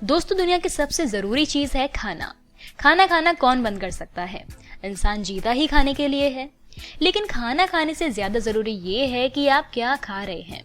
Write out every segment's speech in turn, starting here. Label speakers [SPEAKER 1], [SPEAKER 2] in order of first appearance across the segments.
[SPEAKER 1] दोस्तों, दुनिया की सबसे जरूरी चीज है खाना। खाना खाना कौन बंद कर सकता है? इंसान जीता ही खाने के लिए है। लेकिन खाना खाने से ज्यादा जरूरी ये है कि आप क्या खा रहे हैं,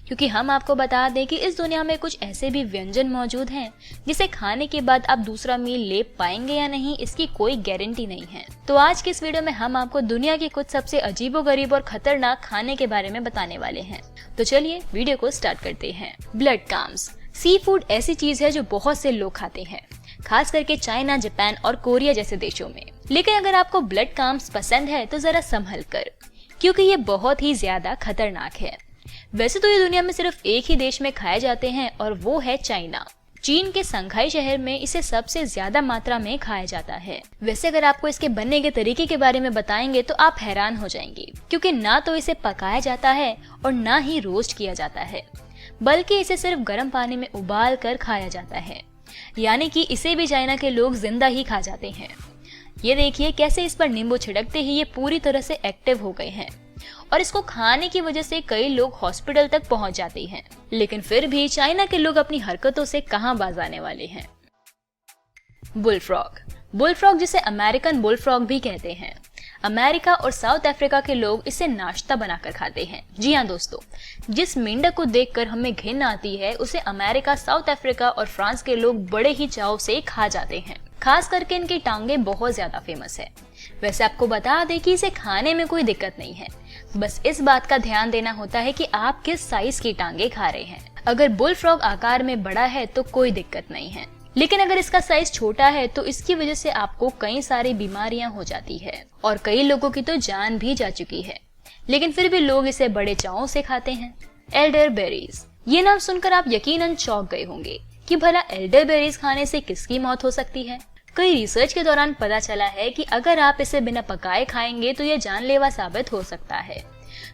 [SPEAKER 1] क्योंकि हम आपको बता दें कि इस दुनिया में कुछ ऐसे भी व्यंजन मौजूद हैं जिसे खाने के बाद आप दूसरा मील ले पाएंगे या नहीं, इसकी कोई गारंटी नहीं है। तो आज की इस वीडियो में हम आपको दुनिया के कुछ सबसे अजीबोगरीब और खतरनाक खाने के बारे में बताने वाले हैं। तो चलिए वीडियो को स्टार्ट करते हैं। Blood calms. सी फूड ऐसी चीज है जो बहुत से लोग खाते हैं, खास करके चाइना, जापान और कोरिया जैसे देशों में। लेकिन अगर आपको ब्लड काम्स पसंद है तो जरा संभल कर, क्योंकि ये बहुत ही ज्यादा खतरनाक है। वैसे तो ये दुनिया में सिर्फ एक ही देश में खाए जाते हैं और वो है चाइना। चीन के संघाई शहर में इसे सबसे ज्यादा मात्रा में खाया जाता है। वैसे अगर आपको इसके बनने के तरीके के बारे में बताएंगे तो आप हैरान हो जाएंगे, क्योंकि ना तो इसे पकाया जाता है और ना ही रोस्ट किया जाता है, बल्कि इसे सिर्फ गर्म पानी में उबाल कर खाया जाता है। यानी कि इसे भी चाइना के लोग जिंदा ही खा जाते हैं। ये देखिए कैसे इस पर नींबू छिड़कते ही ये पूरी तरह से एक्टिव हो गए हैं, और इसको खाने की वजह से कई लोग हॉस्पिटल तक पहुंच जाते हैं। लेकिन फिर भी चाइना के लोग अपनी हरकतों से कहां बाज आने वाले हैं। बुलफ्रॉग। बुलफ्रॉग, जिसे अमेरिकन बुलफ्रॉग भी कहते हैं, अमेरिका और साउथ अफ्रीका के लोग इसे नाश्ता बनाकर खाते हैं। जी हाँ दोस्तों, जिस मेंढक को देखकर हमें घिन आती है उसे अमेरिका, साउथ अफ्रीका और फ्रांस के लोग बड़े ही चाव से खा जाते हैं। खास करके इनकी टांगे बहुत ज्यादा फेमस है। वैसे आपको बता दें कि इसे खाने में कोई दिक्कत नहीं है, बस इस बात का ध्यान देना होता है कि आप किस साइज की टांगे खा रहे हैं। अगर बुलफ्रॉग आकार में बड़ा है तो कोई दिक्कत नहीं है, लेकिन अगर इसका साइज छोटा है तो इसकी वजह से आपको कई सारी बीमारियां हो जाती है और कई लोगों की तो जान भी जा चुकी है। लेकिन फिर भी लोग इसे बड़े चाव से खाते हैं। एल्डरबेरीज। ये नाम सुनकर आप यकीनन चौंक गए होंगे कि भला एल्डरबेरीज खाने से किसकी मौत हो सकती है। कई रिसर्च के दौरान पता चला है कि अगर आप इसे बिना पकाए खाएंगे तो यह जानलेवा साबित हो सकता है,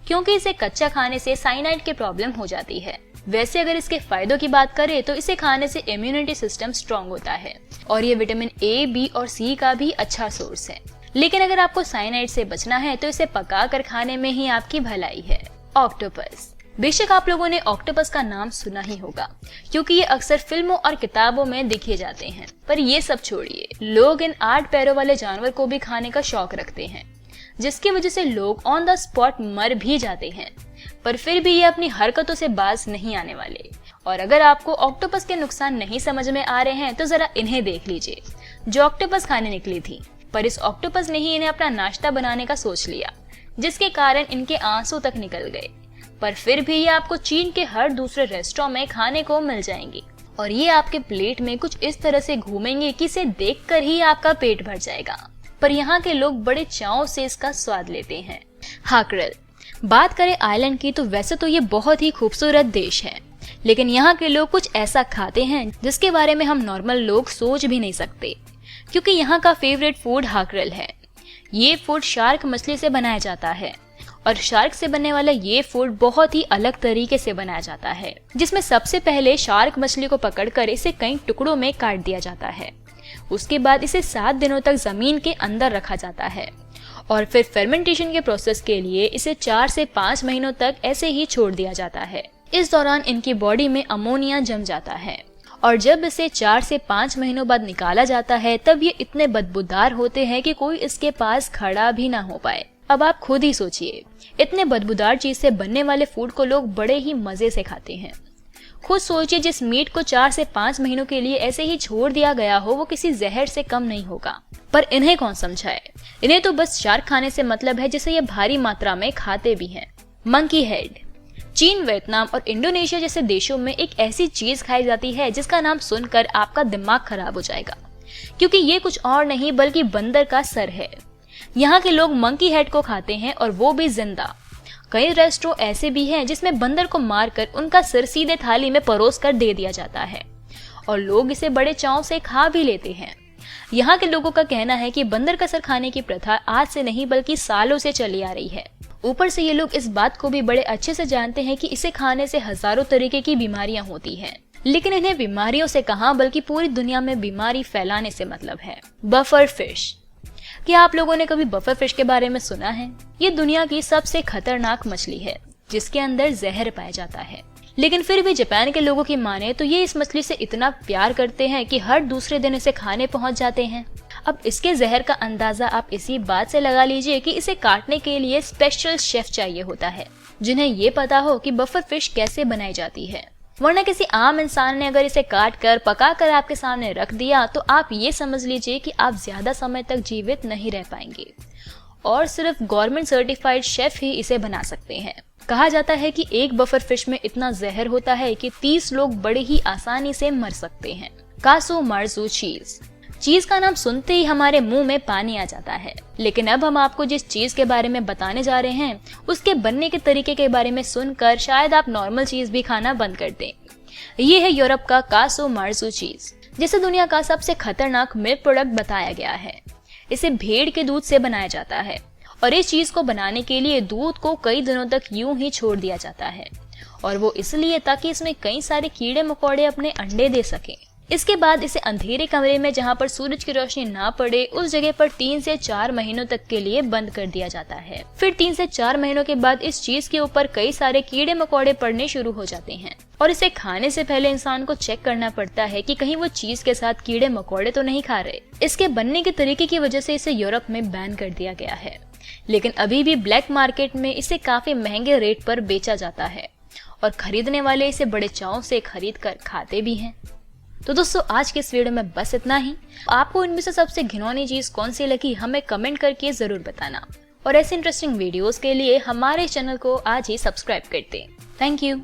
[SPEAKER 1] क्योंकि इसे कच्चा खाने से साइनाइड की प्रॉब्लम हो जाती है। वैसे अगर इसके फायदों की बात करें तो इसे खाने से इम्यूनिटी सिस्टम स्ट्रांग होता है और ये विटामिन ए, बी और सी का भी अच्छा सोर्स है। लेकिन अगर आपको साइनाइड से बचना है तो इसे पका कर खाने में ही आपकी भलाई है। ऑक्टोपस। बेशक आप लोगों ने ऑक्टोपस का नाम सुना ही होगा, क्योंकि ये अक्सर फिल्मों और किताबों में दिखे जाते हैं। पर ये सब छोड़िए, लोग इन 8 पैरों वाले जानवर को भी खाने का शौक रखते हैं, जिसकी वजह से लोग ऑन द स्पॉट मर भी जाते हैं। पर फिर भी ये अपनी हरकतों से बाज नहीं आने वाले। और अगर आपको ऑक्टोपस के नुकसान नहीं समझ में आ रहे हैं तो जरा इन्हें देख लीजिए, जो ऑक्टोपस खाने निकली थी। पर इस ऑक्टोपस ने ही इन्हें अपना नाश्ता बनाने का सोच लिया, जिसके कारण इनके आंसू तक निकल गए। पर फिर भी ये आपको चीन के हर दूसरे रेस्टोरेंट में खाने को मिल जाएंगी, और ये आपके प्लेट में कुछ इस तरह से घूमेंगे कि इसे देखकर ही आपका पेट भर जाएगा। पर यहाँ के लोग बड़े चाव से इसका स्वाद लेते हैं। हाकरेल। बात करें आइलैंड की तो वैसे तो ये बहुत ही खूबसूरत देश है, लेकिन यहाँ के लोग कुछ ऐसा खाते हैं जिसके बारे में हम नॉर्मल लोग सोच भी नहीं सकते, क्योंकि यहाँ का फेवरेट फूड हाकरेल है। ये फूड शार्क मछली से बनाया जाता है, और शार्क से बनने वाला ये फूड बहुत ही अलग तरीके से बनाया जाता है, जिसमें सबसे पहले शार्क मछली को पकड़कर इसे कई टुकड़ों में काट दिया जाता है। उसके बाद इसे 7 दिनों तक जमीन के अंदर रखा जाता है, और फिर फर्मेंटेशन के प्रोसेस के लिए इसे 4 से 5 महीनों तक ऐसे ही छोड़ दिया जाता है। इस दौरान इनकी बॉडी में अमोनिया जम जाता है, और जब इसे 4 से 5 महीनों बाद निकाला जाता है तब ये इतने बदबूदार होते हैं कि कोई इसके पास खड़ा भी ना हो पाए। अब आप खुद ही सोचिए, इतने बदबूदार चीज से बनने वाले फूड को लोग बड़े ही मजे से खाते हैं। खुद सोचिए, जिस मीट को 4 से 5 महीनों के लिए ऐसे ही छोड़ दिया गया हो वो किसी जहर से कम नहीं होगा। पर इन्हें कौन समझाए, इन्हें तो बस शार्क खाने से मतलब है, जिसे ये भारी मात्रा में खाते भी हैं। Monkey head. चीन, वियतनाम और इंडोनेशिया जैसे देशों में एक ऐसी चीज खाई जाती है जिसका नाम सुनकर आपका दिमाग खराब हो जाएगा, क्योंकि ये कुछ और नहीं बल्कि बंदर का सर है। यहाँ के लोग मंकी हेड को खाते हैं, और वो भी जिंदा। कई रेस्टोरेंट ऐसे भी हैं जिसमें बंदर को मारकर उनका सिर सीधे थाली में परोस कर दे दिया जाता है, और लोग इसे बड़े चाव से खा भी लेते हैं। यहाँ के लोगों का कहना है कि बंदर का सर खाने की प्रथा आज से नहीं बल्कि सालों से चली आ रही है। ऊपर से ये लोग इस बात को भी बड़े अच्छे से जानते हैं कि इसे खाने से हजारों तरीके की बीमारियां होती हैं, लेकिन इन्हें बीमारियों से कहां बल्कि पूरी दुनिया में बीमारी फैलाने से मतलब है। Puffer fish. क्या आप लोगों ने कभी बफर फिश के बारे में सुना है? ये दुनिया की सबसे खतरनाक मछली है, जिसके अंदर जहर पाया जाता है। लेकिन फिर भी जापान के लोगों की माने तो ये इस मछली से इतना प्यार करते हैं कि हर दूसरे दिन इसे खाने पहुंच जाते हैं। अब इसके जहर का अंदाजा आप इसी बात से लगा लीजिए कि इसे काटने के लिए स्पेशल शेफ चाहिए होता है, जिन्हें ये पता हो कि बफर फिश कैसे बनाई जाती है। वरना किसी आम इंसान ने अगर इसे काट कर पका कर आपके सामने रख दिया तो आप ये समझ लीजिए कि आप ज्यादा समय तक जीवित नहीं रह पाएंगे, और सिर्फ गवर्नमेंट सर्टिफाइड शेफ ही इसे बना सकते हैं। कहा जाता है कि एक बफर फिश में इतना जहर होता है कि 30 लोग बड़े ही आसानी से मर सकते हैं। कासुमार्जू चीज का नाम सुनते ही हमारे मुंह में पानी आ जाता है, लेकिन अब हम आपको जिस चीज के बारे में बताने जा रहे हैं उसके बनने के तरीके के बारे में सुनकर शायद आप नॉर्मल चीज भी खाना बंद कर दें। ये है यूरोप का कासुमार्जू चीज, जिसे दुनिया का सबसे खतरनाक मिल्क प्रोडक्ट बताया गया है। इसे भेड़ के दूध से बनाया जाता है और इस चीज को बनाने के लिए दूध को कई दिनों तक यूं ही छोड़ दिया जाता है, और वो इसलिए ताकि इसमें कई सारे कीड़े मकोड़े अपने अंडे दे सकें। इसके बाद इसे अंधेरे कमरे में जहां पर सूरज की रोशनी ना पड़े उस जगह पर 3 से 4 महीनों तक के लिए बंद कर दिया जाता है। फिर 3 से 4 महीनों के बाद इस चीज के ऊपर कई सारे कीड़े मकोड़े पड़ने शुरू हो जाते हैं, और इसे खाने से पहले इंसान को चेक करना पड़ता है कि कहीं वो चीज के साथ कीड़े मकोड़े तो नहीं खा रहे। इसके बनने के तरीके की वजह से इसे यूरोप में बैन कर दिया गया है, लेकिन अभी भी ब्लैक मार्केट में इसे काफी महंगे रेट पर बेचा जाता है और खरीदने वाले इसे बड़े चाव से खरीद कर खाते भी हैं। तो दोस्तों, आज के इस वीडियो में बस इतना ही। आपको इनमें से सबसे घिनौनी चीज कौन सी लगी हमें कमेंट करके जरूर बताना, और ऐसे इंटरेस्टिंग वीडियोस के लिए हमारे चैनल को आज ही सब्सक्राइब कर दें। Thank you.